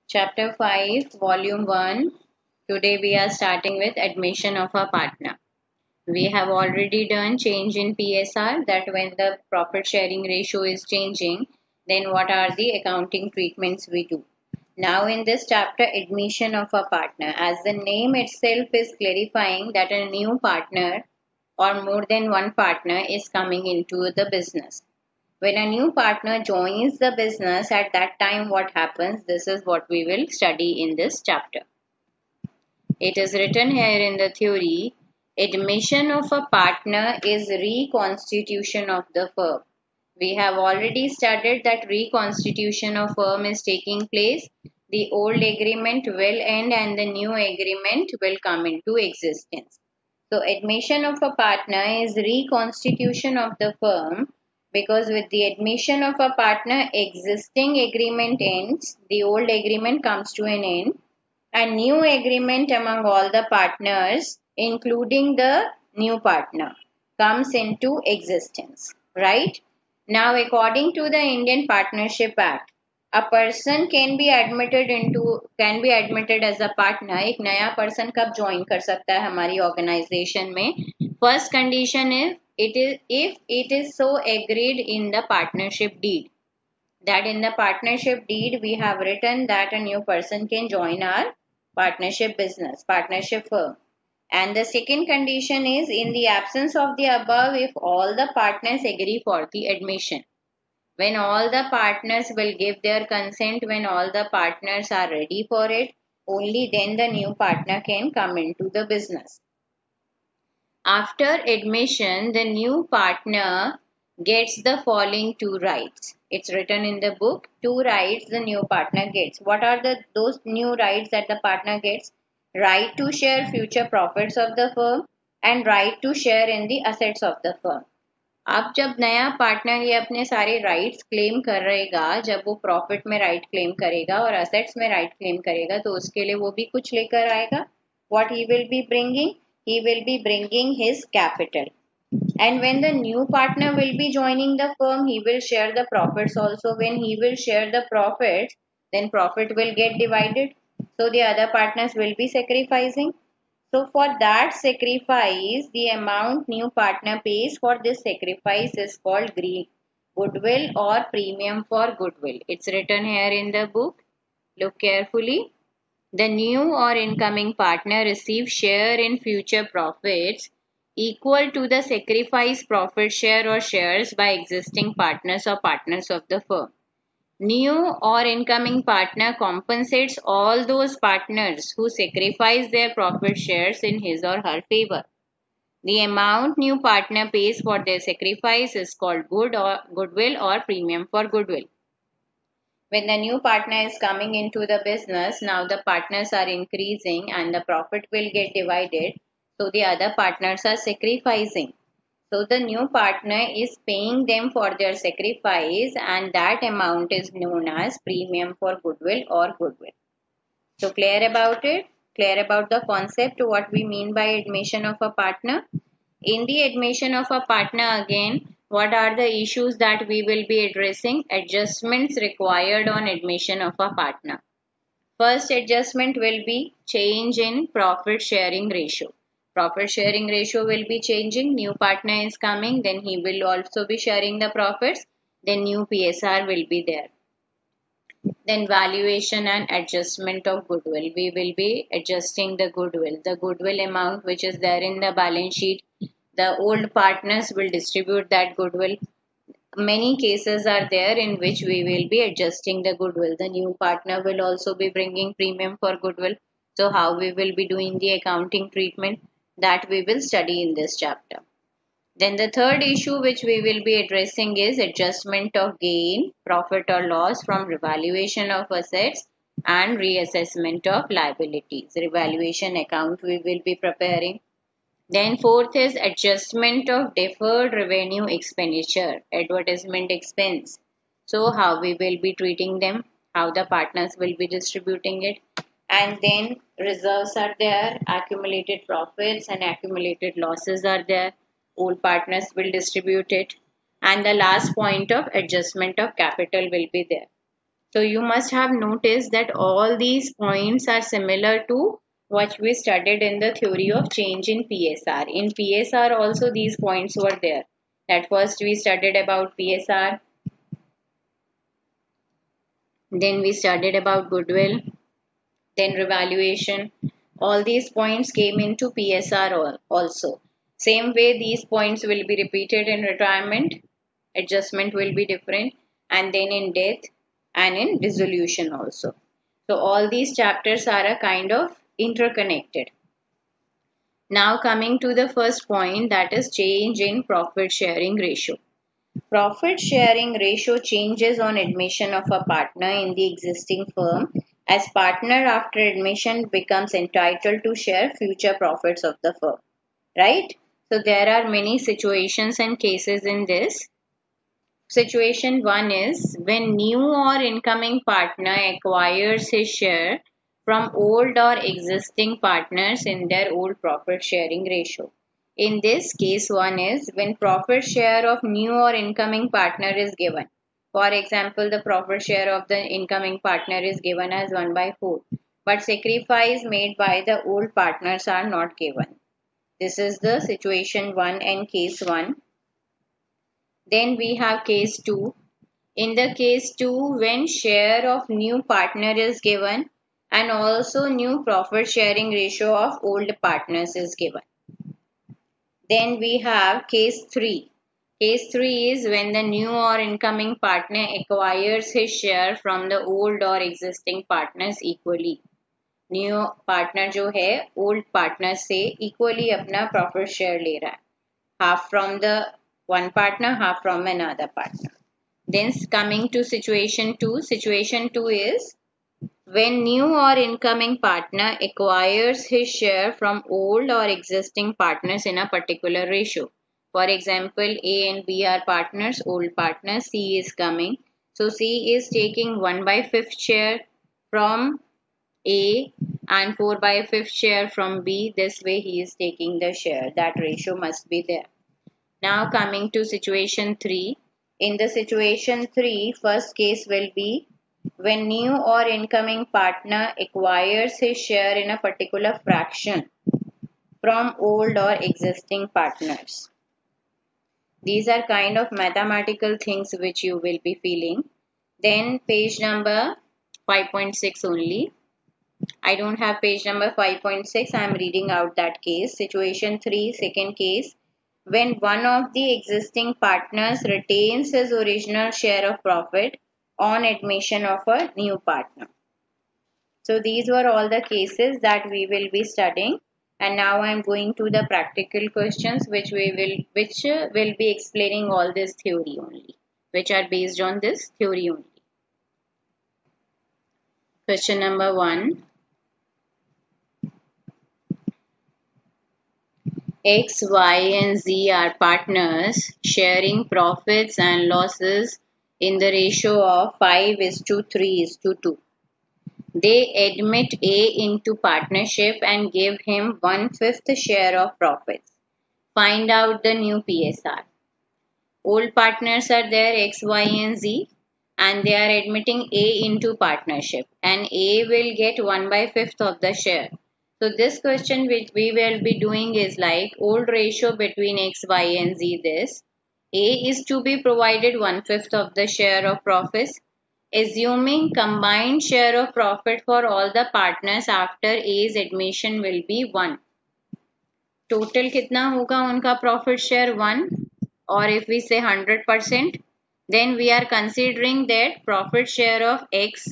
Chapter 5, Volume 1. Today we are starting with admission of a partner. We have already done change in PSR, that when the profit sharing ratio is changing, then what are the accounting treatments we do. Now in this chapter, admission of a partner, as the name itself is clarifying that a new partner or more than one partner is coming into the business. When a new partner joins the business, at that time what happens? This is what we will study in this chapter. It is written here in the theory, admission of a partner is reconstitution of the firm. We have already studied that reconstitution of firm is taking place. The old agreement will end and the new agreement will come into existence. So admission of a partner is reconstitution of the firm, because with the admission of a partner, existing agreement ends, the old agreement comes to an end, and new agreement among all the partners, including the new partner, comes into existence. Right? Now, according to the Indian Partnership Act, a person can be admitted as a partner. एक नया person कब join कर सकता है हमारी organization में? First condition is if it is so agreed in the partnership deed, that in the partnership deed we have written that a new person can join our partnership business, partnership firm. And the second condition is, in the absence of the above, if all the partners agree for the admission. When all the partners will give their consent, when all the partners are ready for it, only then the new partner can come into the business. After admission, the new partner gets the following two rights. It's written in the book, two rights the new partner gets. What are those new rights that the partner gets? Right to share future profits of the firm and right to share in the assets of the firm. अब जब नया partner ये अपने सारे rights claim कर रहेगा, जब वो प्रॉफिट में राइट क्लेम करेगा और असेट्स में राइट क्लेम करेगा, तो उसके लिए वो भी कुछ लेकर आएगा. What he will be bringing? He will be bringing his capital. And when the new partner will be joining the firm, he will share the profits also. When he will share the profits, then profit will get divided. So the other partners will be sacrificing. So for that sacrifice, the amount new partner pays for this sacrifice is called goodwill or premium for goodwill. It's written here in the book. Look carefully. The new or incoming partner receives share in future profits equal to the sacrifice profit share or shares by existing partners or partners of the firm. New or incoming partner compensates all those partners who sacrifice their profit shares in his or her favor. The amount new partner pays for their sacrifice is called goodwill or premium for goodwill. When the new partner is coming into the business, now the partners are increasing and the profit will get divided. So the other partners are sacrificing. So the new partner is paying them for their sacrifice, and that amount is known as premium for goodwill or goodwill. So clear about it? Clear about the concept, what we mean by admission of a partner? In the admission of a partner again, what are the issues that we will be addressing? Adjustments required on admission of a partner. First adjustment will be change in profit sharing ratio. Profit sharing ratio will be changing. New partner is coming, then he will also be sharing the profits. Then new PSR will be there. Then valuation and adjustment of goodwill. We will be adjusting the goodwill amount which is there in the balance sheet. The old partners will distribute that goodwill. Many cases are there in which we will be adjusting the goodwill. The new partner will also be bringing premium for goodwill. So how we will be doing the accounting treatment, that we will study in this chapter. Then the third issue which we will be addressing is adjustment of gain, profit or loss from revaluation of assets and reassessment of liabilities. Revaluation account we will be preparing. Then fourth is adjustment of deferred revenue expenditure, advertisement expense. So how we will be treating them, how the partners will be distributing it. And then reserves are there, accumulated profits and accumulated losses are there. All partners will distribute it. And the last point of adjustment of capital will be there. So you must have noticed that all these points are similar to what we studied in the theory of change in PSR. In PSR also these points were there. That first we studied about PSR, then we studied about goodwill, then revaluation. All these points came into PSR also. Same way these points will be repeated in retirement, adjustment will be different, and then in death and in dissolution also. So all these chapters are a kind of interconnected. Now coming to the first point, that is change in profit sharing ratio. Profit sharing ratio changes on admission of a partner in the existing firm, as partner after admission becomes entitled to share future profits of the firm. Right? So there are many situations and cases in this. Situation 1 is when new or incoming partner acquires his share from old or existing partners in their old profit sharing ratio. In this, case 1 is when profit share of new or incoming partner is given. For example, the profit share of the incoming partner is given as 1/4, but sacrifice made by the old partners are not given. This is the situation 1 and case 1. Then we have case 2. In the case 2, when share of new partner is given and also new profit sharing ratio of old partners is given. Then we have case 3. Case 3 is when the new or incoming partner acquires his share from the old or existing partners equally. New partner जो है old partner से equally अपना profit share ले रहा है, half from the one partner, half from another partner. Then coming to situation 2. Situation 2 is when new or incoming partner acquires his share from old or existing partners in a particular ratio. For example, A and B are partners, old partner, C is coming. So C is taking 1/5 share from A and 4/5 share from B. This way he is taking the share. That ratio must be there. Now coming to situation 3. In the situation 3, first case will be when new or incoming partner acquires his share in a particular fraction from old or existing partners. These are kind of mathematical things which you will be feeling. Then page number 5.6 only. I don't have page number 5.6. I am reading out that case. Situation 3, second case. When one of the existing partners retains his original share of profit on admission of a new partner. So these were all the cases that we will be studying, and now I am going to the practical questions which will be explaining all this theory only, which are based on this theory only. Question number 1. X, Y and Z are partners sharing profits and losses in the ratio of 5:3:2. They admit A into partnership and give him 1/5 share of profits. Find out the new PSR. Old partners are there, X, Y and Z, and they are admitting A into partnership, and A will get 1/5 of the share. So this question which we will be doing is like old ratio between X, Y and Z. This A is to be provided 1/5 of the share of profits, assuming combined share of profit for all the partners after A's admission will be 1. Total कितना होगा उनका profit share 1, or if we say 100%, then we are considering that profit share of X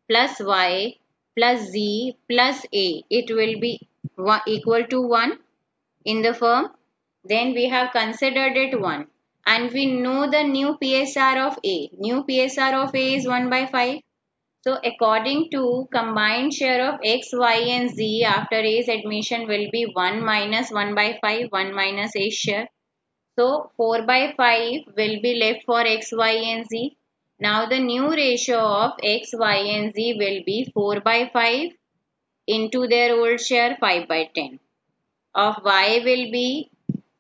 plus Y plus Z plus A, it will be equal to 1 in the firm. Then we have considered it 1, and we know the new PSR of A. New PSR of A is 1/5. So according to combined share of X, Y and Z after A's admission will be 1 minus 1/5, 1 minus A share. So 4/5 will be left for X, Y and Z. Now the new ratio of X, Y and Z will be 4/5 into their old share 5/10. Of Y will be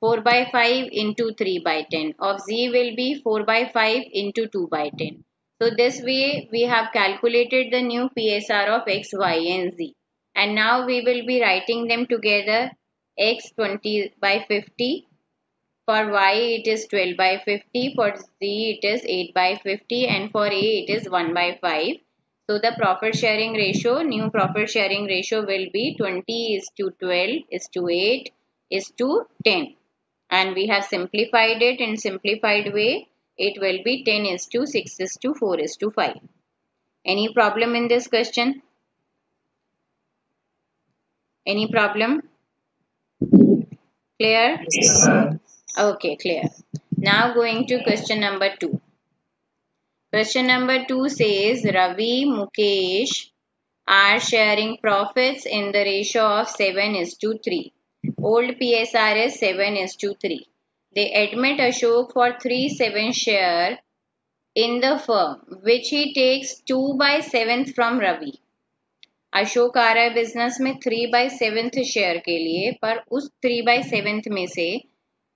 4/5 into 3/10. Of Z will be 4/5 into 2/10. So this way we have calculated the new PSR of X, Y and Z. And now we will be writing them together. X 20/50. For Y it is 12/50. For Z it is 8/50. And for A it is 1/5. So the profit sharing ratio, new profit sharing ratio will be 20:12:8:10. And we have simplified it in simplified way. It will be 10:6:4:5. Any problem in this question? Any problem? Clear? Yes. Okay, clear. Now going to question number 2. Question number 2 says Ravi, Mukesh are sharing profits in the ratio of 7:3. Old PSR is 7:3. They admit Ashok for 3/7 share in the firm, which he takes 2/7 from Ravi. Ashok आ रहा है business में 3/7 share के लिए, पर उस 3/7 में से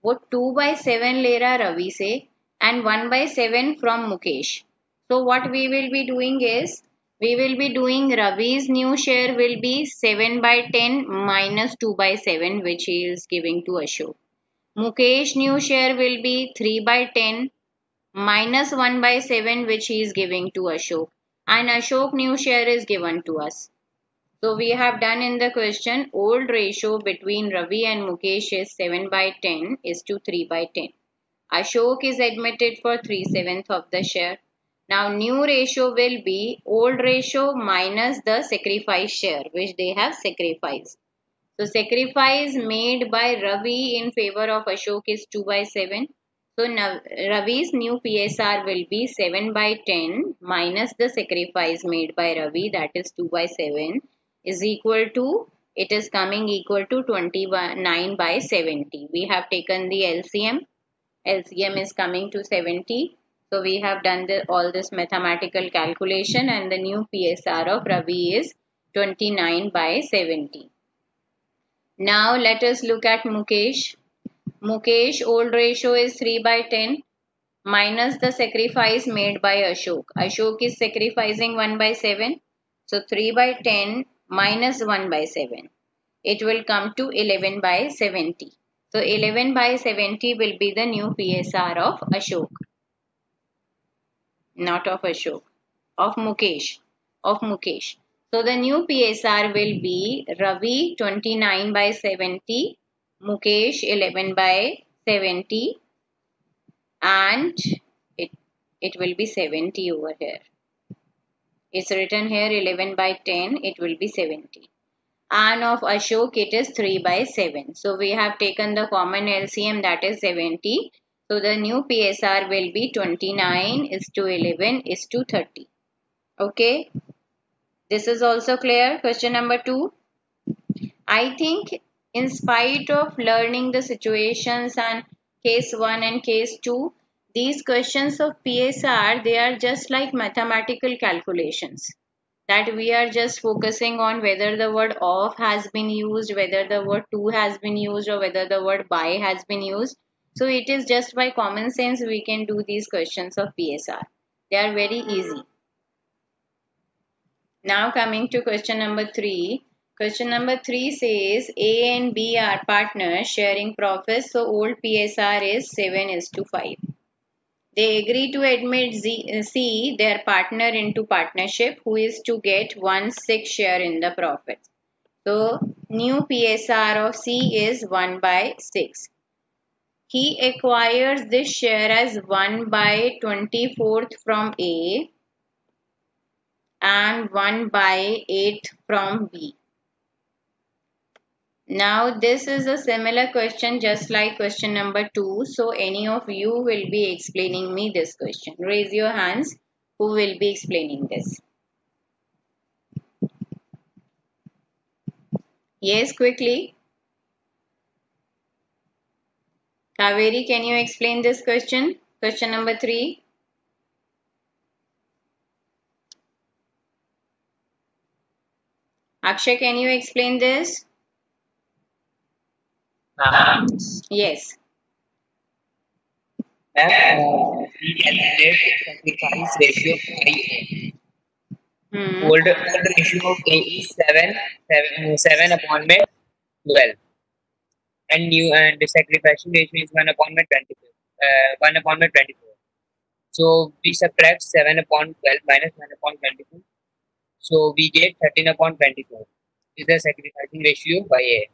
वो 2/7 ले रहा रवि से and 1/7 from Mukesh. So what we will be doing is we will be doing Ravi's new share will be 7/10 minus 2/7 which he is giving to Ashok. Mukesh new share will be 3/10 minus 1/7 which he is giving to Ashok, and Ashok new share is given to us. So we have done in the question old ratio between Ravi and Mukesh is 7/10:3/10. Ashok is admitted for 3/7 of the share. Now new ratio will be old ratio minus the sacrifice share which they have sacrificed. So sacrifice made by Ravi in favor of Ashok is 2/7. So now Ravi's new PSR will be 7/10 minus the sacrifice made by Ravi, that is 2/7, is equal to, it is coming equal to 29/70. We have taken the LCM. LCM is coming to 70. So we have done all this mathematical calculation and the new PSR of Ravi is 29/70. Now let us look at Mukesh. Mukesh old ratio is 3/10 minus the sacrifice made by Ashok. Ashok is sacrificing 1/7. So 3/10 minus 1/7. It will come to 11/70. So 11/70 will be the new PSR of Ashok. Not of Ashok. Of Mukesh. Of Mukesh. So the new PSR will be Ravi 29/70, Mukesh 11/70, and it will be 70 over here. It's written here 11/10, it will be 70. And of Ashok it is 3/7. So we have taken the common LCM, that is 70. So the new PSR will be 29:11:30. Okay. This is also clear. Question number 2. I think in spite of learning the situations and case 1 and case 2, these questions of PSR, they are just like mathematical calculations. That we are just focusing on whether the word of has been used, whether the word to has been used, or whether the word by has been used. So it is just by common sense we can do these questions of PSR. They are very easy. Now coming to question number 3. Question number 3 says A and B are partners sharing profits. So old PSR is 7:5. They agree to admit C, their partner, into partnership, who is to get 1/6 share in the profits. So new PSR of C is 1/6. He acquires this share as 1/24 from A and 1/8 from B. Now this is a similar question just like question number 2. So any of you will be explaining me this question. Raise your hands who will be explaining this. Yes, quickly. Kaveri, can you explain this question? Question number 3. Akshay, can you explain this? Yes. We calculate sacrifice ratio by A. Hmm. Old ratio of A is 7 upon by 12, and new and the sacrifice ratio is 1 upon by 24. 1 upon by 24. So we subtract 7 upon 12 minus 1 upon 24. So we get 13 upon 24 is the sacrificing ratio by A.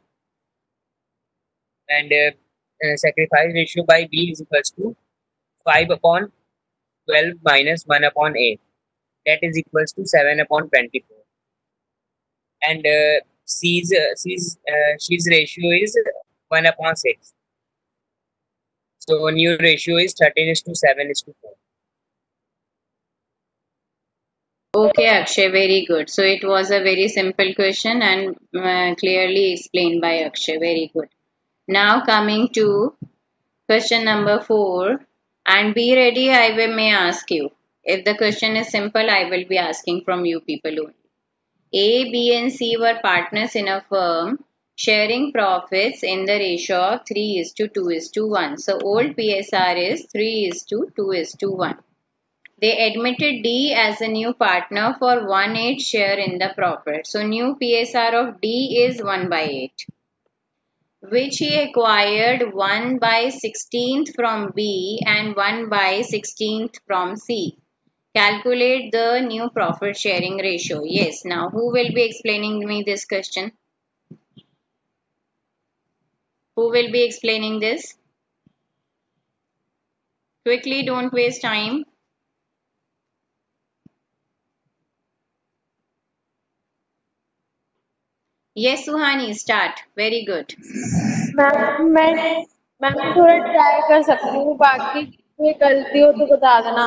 And sacrifice ratio by B is equals to 5 upon 12 minus 1 upon A. That is equals to 7 upon 24. And C's ratio is 1 upon 6. So new ratio is 13 is to 7 is to 4. Okay, Akshay, very good. So it was a very simple question and clearly explained by Akshay. Very good. Now coming to question number 4, and be ready, may ask you. If the question is simple, I will be asking from you people only. A, B, and C were partners in a firm sharing profits in the ratio of 3 is to 2 is to 1. So old PSR is 3 is to 2 is to 1. They admitted D as a new partner for 1/8 share in the profit. So new PSR of D is 1/8, which he acquired 1/16th from B and 1/16th from C. Calculate the new profit sharing ratio. Yes, now who will be explaining me this question? Who will be explaining this? Quickly, don't waste time. Yes, Suhani, start. Very good. Ma'am मैं थोड़ा try कर सकती हूँ, बाकी कोई गलती हो तो बता देना।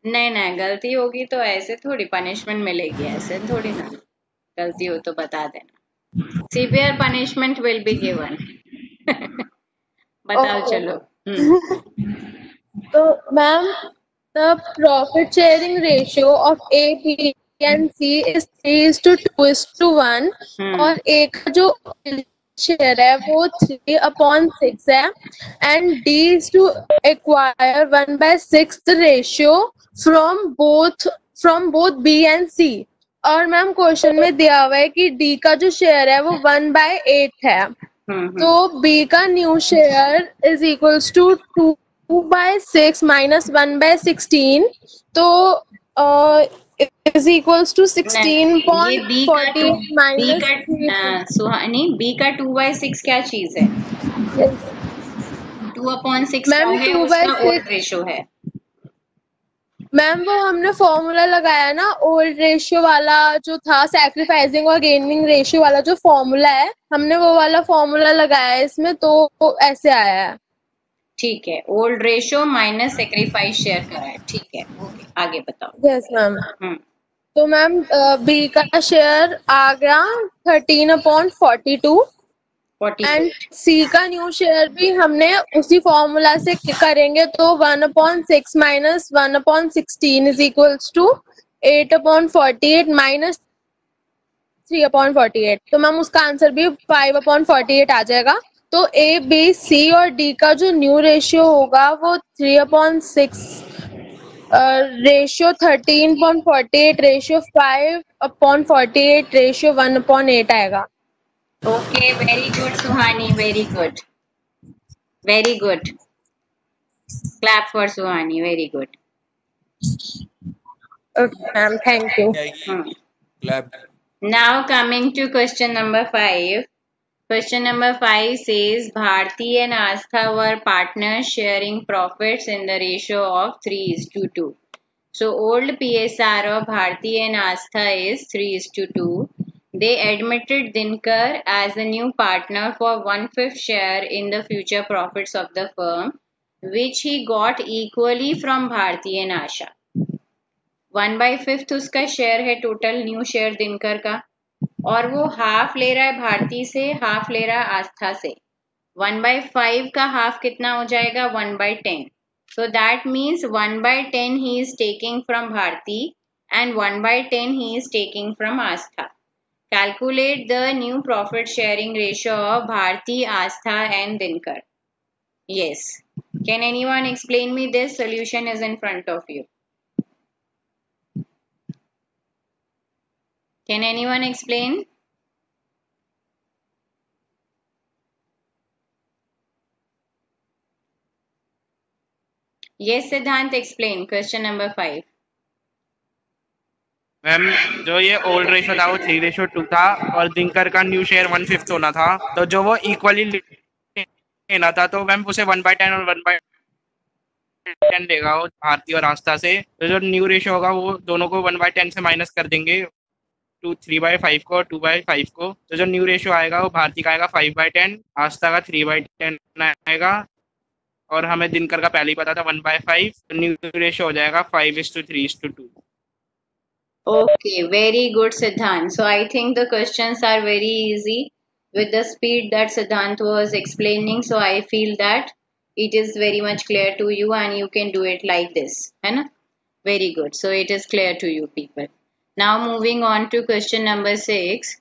नहीं नहीं, गलती होगी तो ऐसे थोड़ी पनिशमेंट मिलेगी, ऐसे थोड़ी ना। गलती हो तो बता देना। Severe punishment will be given. बताओ चलो। तो ma'am the profit sharing ratio of A, B and C is 3:2:1 और A का जो शेयर है वो 3/6 है and D is to acquire 1/6 ratio from both B and C। और मैम क्वेश्चन में दिया हुआ है कि D का जो शेयर है वो 1/8 है, तो B का new share is equals to 2/6 minus 1/16, तो is equals to 16.48 minus 3। Suhani, B का 2/6 क्या चीज है? 2/6 मैम है, उसका ओल्ड रेशो है। मैम वो हमने फॉर्मूला लगाया ना, ओल्ड रेशियो वाला जो था, सैक्रिफाइसिंग और गेनिंग रेशियो वाला जो फॉर्मूला है, हमने वो वाला फॉर्मूला लगाया है इसमें, तो ऐसे आया है। ठीक है, old ratio minus sacrifice share करा है। ठीक है, ओके, आगे बताओ। Yes ma'am. तो मैम बी का शेयर आ गया 13/42 एंड सी का न्यू शेयर भी हमने उसी फॉर्मूला से करेंगे, तो 1/6 minus 1/16 is equals to 8/48 minus 3/48। तो मैम उसका आंसर भी 5/48 आ जाएगा। तो ए, बी, सी और डी का जो न्यू रेशियो होगा वो 3/6 रेशियो 13/48 रेशियो 5/48 रेशियो 1/8 आएगा। Okay, very good Suhani, very good, very good. Clap for Suhani, very good. Okay, ma'am, thank you. Clap. Now coming to question number 5. Question number 5 says Bharti and Astha were partners sharing profits in the ratio of 3:2. So old PSR of Bharti and Astha is 3:2. They admitted Dinkar as a new partner for 1/5 share in the future profits of the firm, which he got equally from Bharti and Asha. 1/5 उसका share है total new share Dinkar का, और वो half ले रहा है भारती से, half ले रहा है आस्था से। 1/5 का हाफ कितना हो जाएगा? 1/10। So that means 1/10 he is taking from Bharti and 1/10 he is taking from Astha. Calculate the new profit sharing ratio of Bharti, Astha and Dinkar. Yes. Can anyone explain me this? Solution is in front of you. Can anyone explain? Yes, Siddhant, explain. Question number 5. Ma'am जो ये old ratio था वो 3:2 था और दिनकर का new share 1/5 होना था, तो जो वो इक्वली लेना था तो मैम उसे 1/10 और 1/10 देगा वो भारती और आस्था से। तो जो न्यू रेशो होगा वो दोनों को 1/10 से माइनस कर देंगे, 3/5 को और 2/5 को। तो जो न्यू रेशो आएगा वो भारती का आएगा 5/10, आस्था का 3/10 आएगा और हमें दिनकर का पहले ही पता था 1/5। तो न्यू रेशो हो जाएगा 5:3:2। Okay, very good, Siddhant. So I think the questions are very easy with the speed that Siddhant was explaining. So I feel that it is very much clear to you and you can do it like this. है ना? Very good. So it is clear to you people. Now moving on to question number 6.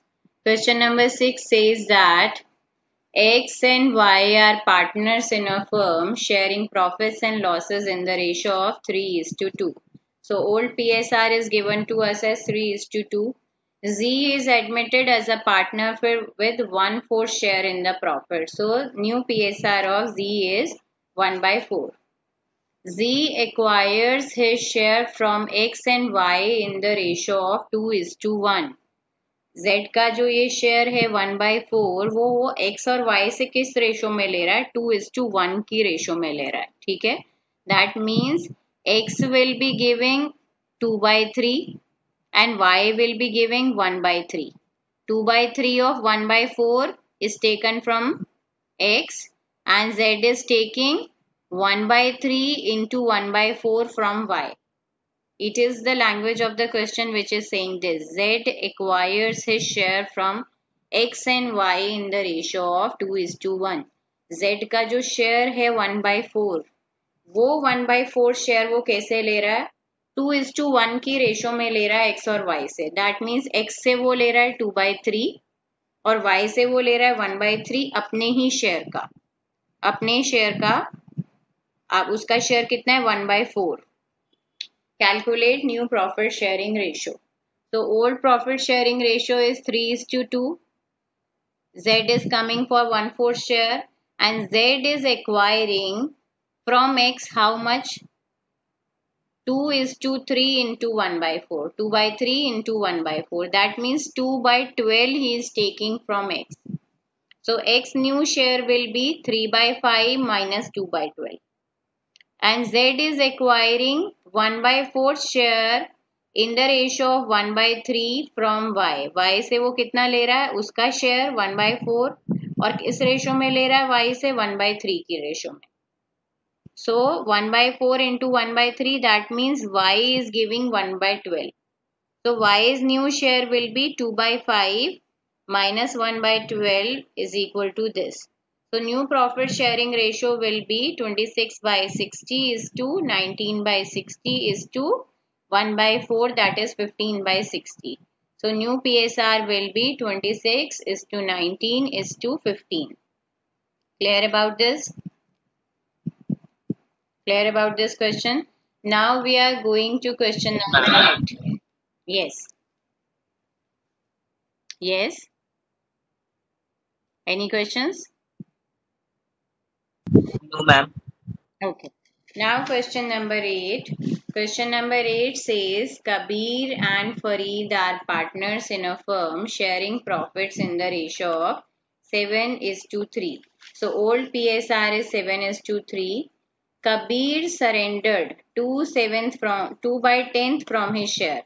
Question number 6 says that X and Y are partners in a firm sharing profits and losses in the ratio of 3:2. So old PSR is given to us as 3:2. Z is admitted as a partner with 1/4 share in the profit. So new PSR of Z is 1/4. Z acquires his share from X and Y in the ratio of 2:1. Z का जो ये share है 1/4 वो X और Y से किस ratio में ले रहा है? 2:1 की रेशो में ले रहा है. ठीक है. That means X will be giving 2/3 and Y will be giving 1/3. 2/3 of 1/4 is taken from X and Z is taking 1/3 into 1/4 from Y. It is the language of the question which is saying this. Z acquires his share from X and Y in the ratio of 2:1. Z का जो share है 1/4 वो 1/4 share वो कैसे ले रहा है? 2:1 की रेशो में ले रहा है X और Y से. That means X से वो ले रहा है 2/3 और Y से वो ले रहा है 1/3 अपने ही शेयर का. अपने शेयर का अब उसका शेयर कितना है? 1/4. Calculate new profit sharing ratio. So old profit sharing ratio is 3:2. Z is coming for 1/4 share and Z is acquiring from X how much? 2:3 into 1/4. 2/3 into 1/4. That means 2/12 he is taking from X. So X new share will be 3/5 minus 2/12. And Z is acquiring 1/4 share in the ratio of 1/3 from Y. Y से वो कितना ले रहा है? उसका share 1/4 और इस ratio में ले रहा है Y से 1/3 की रेशो में. So 1/4 into 1/3 that means Y is giving 1/12. So Y's new share will be 2/5 minus 1/12 is equal to this. So new profit sharing ratio will be 26/60 is to 19/60 is to 1/4 that is 15/60. So new PSR will be 26 is to 19 is to 15. Clear about this? Clear about this question? Now we are going to question number 8. Yes. Yes. Any questions? No, ma'am. Okay. Now question number 8. Question number 8 says Kabir and Fareed are partners in a firm sharing profits in the ratio of 7:3. So old PSR is 7:3. Kabir surrendered 2/10 from his share.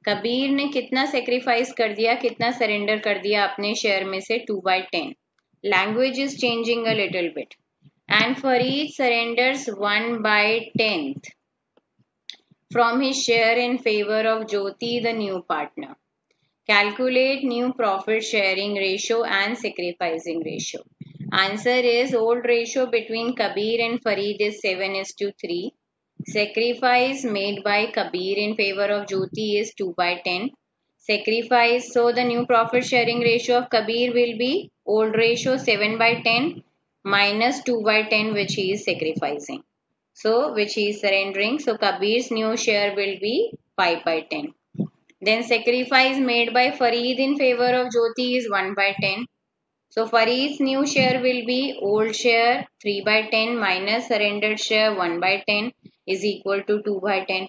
Kabir ने कितना sacrifice कर दिया, कितना surrender कर दिया अपने share में से? 2/10. Language is changing a little bit. And Fareed surrenders 1/10 from his share in favor of Jyoti, the new partner. Calculate new profit sharing ratio and sacrificing ratio. Answer is old ratio between Kabir and Fareed is 7:3. Sacrifice made by Kabir in favor of Jyoti is 2/10. Sacrifice, so the new profit sharing ratio of Kabir will be old ratio 7/10 minus 2 by 10 which he is sacrificing. So which he is surrendering. So Kabir's new share will be 5 by 10. Then sacrifice made by Farid in favor of Jyoti is 1 by 10. So Farid's new share will be old share 3 by 10 minus surrendered share 1 by 10 is equal to 2 by 10.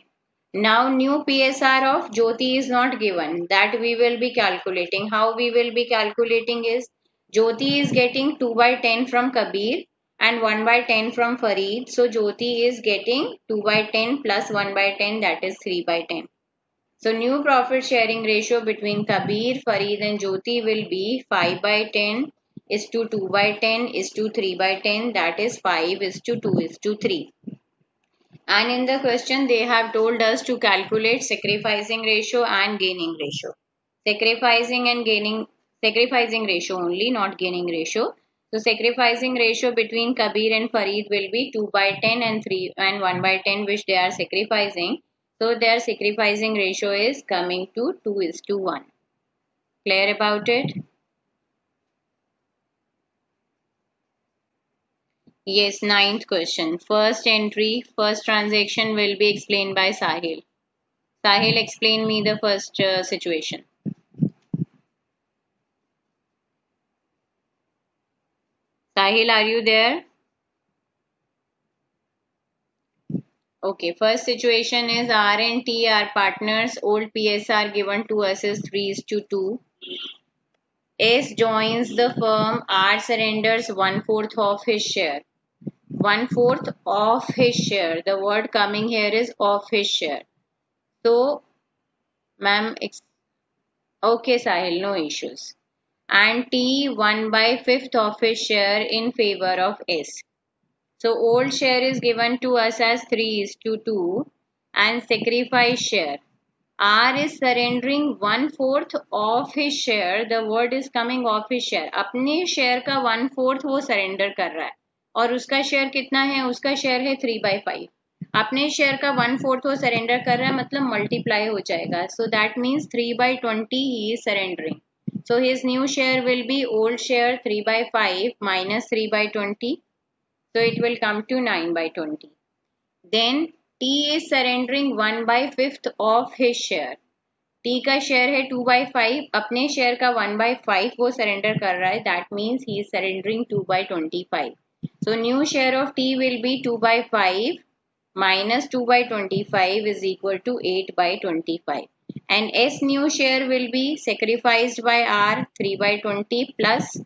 Now new PSR of Jyoti is not given. That we will be calculating. How we will be calculating is Jyoti is getting 2 by 10 from Kabir and 1 by 10 from Farid. So Jyoti is getting 2 by 10 plus 1 by 10, that is 3 by 10. So new profit sharing ratio between Kabir, Farid and Jyoti will be 5 by 10 is to 2 by 10 is to 3 by 10, that is 5 is to 2 is to 3. And in the question they have told us to calculate sacrificing ratio and gaining ratio. Sacrificing ratio only, not gaining ratio. So sacrificing ratio between Kabir and Farid will be 2 by 10 and 3 and 1 by 10 which they are sacrificing. So their sacrificing ratio is coming to 2 is to 1. Clear about it? Yes, ninth question. First entry, first transaction will be explained by Sahil. Sahil, explain me the first situation. Sahil, are you there? Okay, first situation is R and T are partners. Old PSR given to us is 3 is to 2. S joins the firm. R surrenders 1/4 of his share. 1/4 of his share. The word coming here is of his share. So, ma'am, okay, Sahil, no issues. And T 1/5 of his share in favor of S. So old share is given to us as 3 is to 2 and sacrifice share. R is surrendering 1/4 of his share. The word is coming of his share. अपने share का 1/4 वो surrender कर रहा है और उसका share कितना है? उसका share है 3/5. अपने share का 1/4 वो surrender कर रहा है मतलब multiply हो जाएगा. So that means 3/20 he is surrendering. So his new share will be old share 3/5 minus 3/20. So it will come to 9/20. Then T is surrendering 1/5 of his share. T का share है 2/5. अपने share का 1/5 वो surrender कर रहा है. That means he is surrendering 2/25. So new share of T will be 2/5 minus 2/25 is equal to 8/25. And S new share will be sacrificed by R 3/20 plus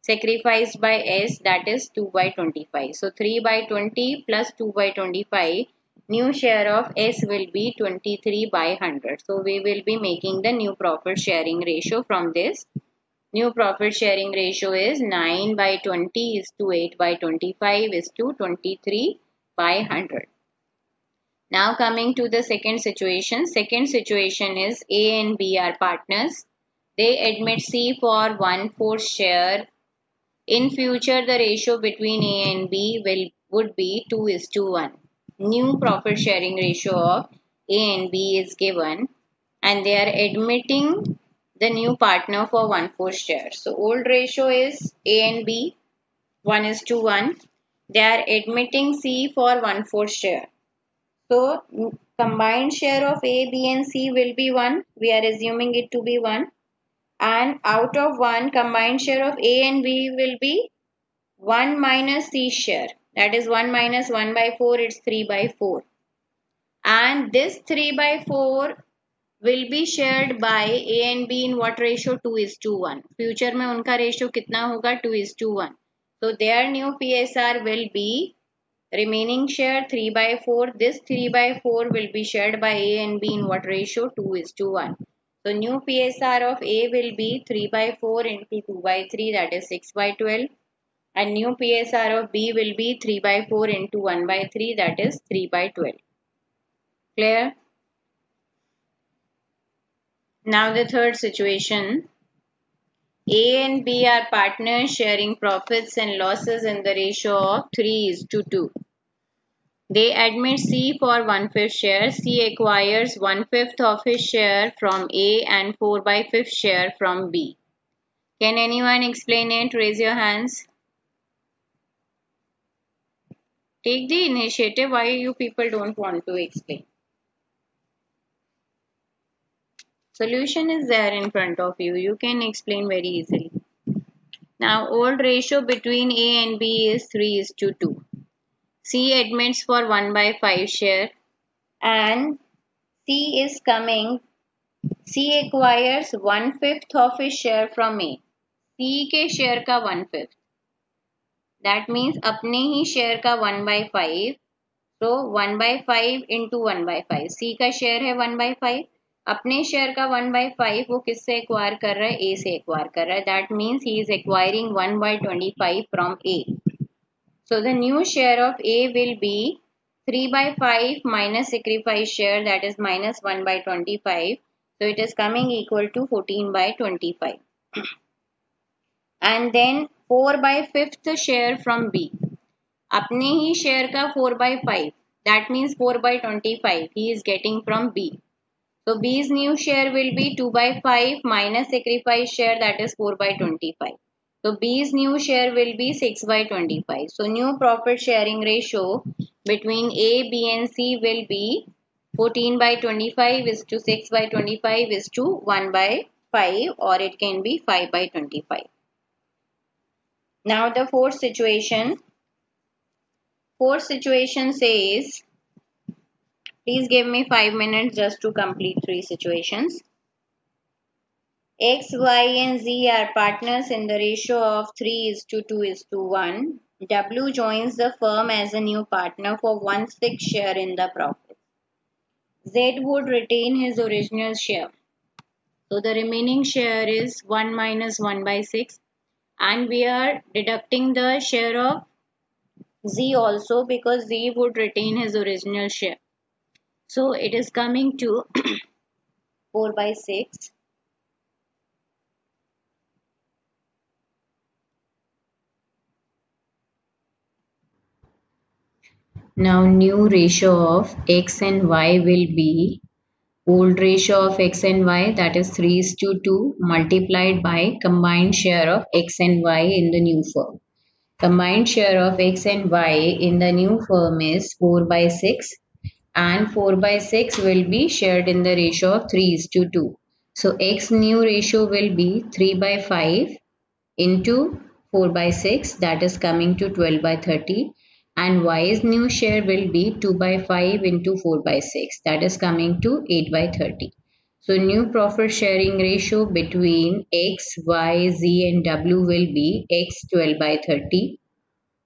sacrificed by S, that is 2/25. So 3/20 plus 2/25, new share of S will be 23/100. So we will be making the new profit sharing ratio from this. New profit sharing ratio is 9/20 is to 8/25 is to 23/100. Now coming to the second situation. Second situation is A and B are partners. They admit C for 1/4 share. In future, the ratio between A and B would be 2 is to 1. New profit sharing ratio of A and B is given and they are admitting the new partner for 1/4 share. So old ratio is A and B 1 is to 1. They are admitting C for 1/4 share. So combined share of A, B and C will be 1. We are assuming it to be 1. And out of 1, combined share of A and B will be 1 minus C share. That is 1 minus 1/4, it's 3/4. And this 3/4 will be shared by A and B in what ratio? 2 is to 1. Future में उनका ratio कितना होगा? 2 is to 1. So their new PSR will be remaining share 3/4. This 3/4 will be shared by A and B in what ratio? 2 is to 1. So new PSR of A will be 3/4 into 2/3, that is 6/12. And new PSR of B will be 3/4 into 1/3, that is 3/12. Clear? Now the third situation. A and B are partners sharing profits and losses in the ratio of 3 is to 2. They admit C for 1/5 share. C acquires 1/5 of his share from A and 4/5 share from B. Can anyone explain it? Raise your hands. Take the initiative. Why you people don't want to explain? Solution is there in front of you. You can explain very easily. Now, old ratio between A and B is 3:2. C admits for 1/5 share and C acquires 1/5 of his share from A. C के share का 1/5. That means अपने ही share का 1/5. So 1/5 into 1/5. C का share है 1/5. अपने share का 1/5 वो किससे एक्वायर कर रहा है? A से एक्वायर कर रहा है. That means he is acquiring 1/25 from A. So the new share of A will be 3/5 minus sacrifice share, that is minus 1/25. So it is coming equal to 14/25. And then 4/5 share from B. अपने ही share का 4/5. That means 4/25 he is getting from B. So B's new share will be 2/5 minus sacrifice share, that is 4/25. So B's new share will be 6/25. So new profit sharing ratio between A, B and C will be 14/25 is to 6/25 is to 1/5, or it can be 5/25. Now the fourth situation. Fourth situation says, please give me 5 minutes just to complete 3 situations. X, Y and Z are partners in the ratio of 3:2:1. W joins the firm as a new partner for 1/6 share in the profit. Z would retain his original share. So the remaining share is 1 minus 1/6, and we are deducting the share of Z also because Z would retain his original share. So it is coming to 4/6. Now new ratio of X and Y will be old ratio of X and Y, that is 3:2 multiplied by combined share of X and Y in the new firm. Combined share of X and Y in the new firm is 4/6, and 4/6 will be shared in the ratio of 3:2. So X new ratio will be 3/5 into 4/6, that is coming to 12/30, and Y's new share will be 2/5 into 4/6, that is coming to 8/30. So new profit sharing ratio between X, Y, Z and W will be X 12/30,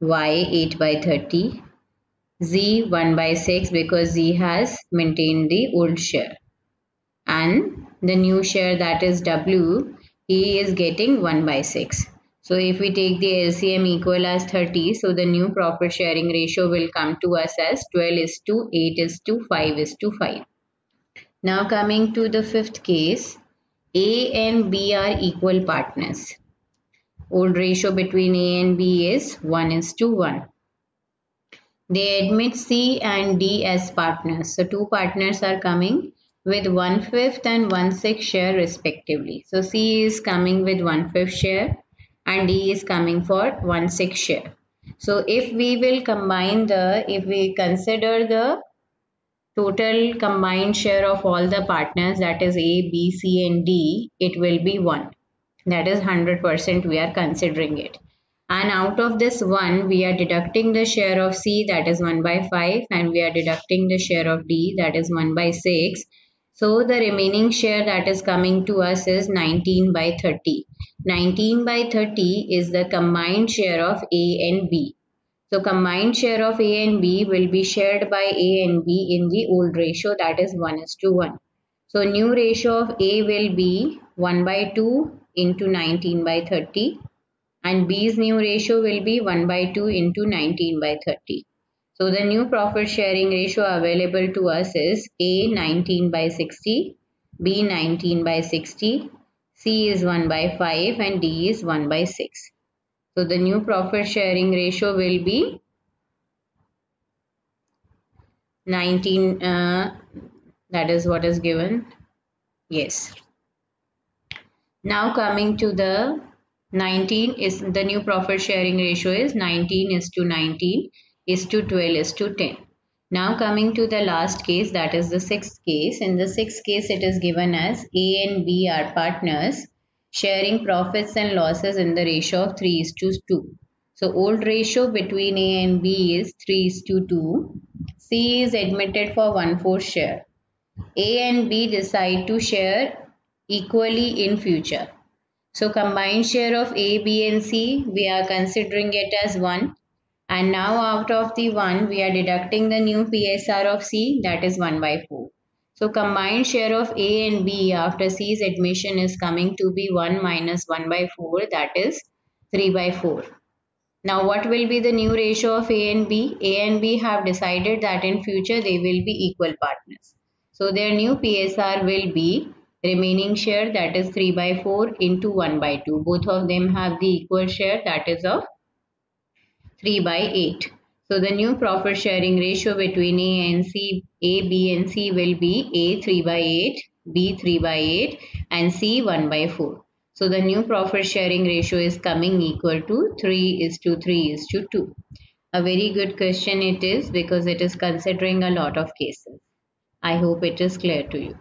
Y 8/30, Z 1/6 because Z has maintained the old share, and the new share, that is W, he is getting 1/6. So if we take the LCM equal as 30, so the new profit sharing ratio will come to us as 12:8:5:5. Now coming to the fifth case, A and B are equal partners. Old ratio between A and B is 1:1. They admit C and D as partners. So two partners are coming with 1/5 and 1/6 share respectively. So C is coming with 1/5 share and D is coming for 1/6 share. So if we consider the total combined share of all the partners, that is A, B, C and D, it will be 1. That is 100% we are considering it. And out of this 1, we are deducting the share of C, that is 1/5, and we are deducting the share of D, that is 1/6. So the remaining share that is coming to us is 19/30. 19/30 is the combined share of A and B. So combined share of A and B will be shared by A and B in the old ratio, that is 1:1. So new ratio of A will be 1/2 into 19/30, and B's new ratio will be 1/2 into 19/30. So the new profit sharing ratio available to us is A 19/60, B 19/60, C is 1/5 and D is 1/6. So the new profit sharing ratio will be 19, that is what is given. Yes. Now coming to the 19 is the new profit sharing ratio is 19:19. is to 12 is to 10. Now coming to the last case, that is the sixth case. In the sixth case, it is given as A and B are partners sharing profits and losses in the ratio of 3 is to 2. So old ratio between A and B is 3 is to 2. C is admitted for 1/4 share. A and B decide to share equally in future. So combined share of A, B and C, we are considering it as 1. And now out of the 1, we are deducting the new PSR of C, that is 1/4. So combined share of A and B after C's admission is coming to be 1 minus 1/4, that is 3/4. Now what will be the new ratio of A and B? A and B have decided that in future they will be equal partners. So their new PSR will be remaining share, that is 3/4 into 1/2. Both of them have the equal share, that is of 3/8. So the new profit sharing ratio between A and C, A, B and C will be A 3/8, B 3/8 and C 1/4. So the new profit sharing ratio is coming equal to 3 is to 3 is to 2. A very good question it is, because it is considering a lot of cases. I hope it is clear to you.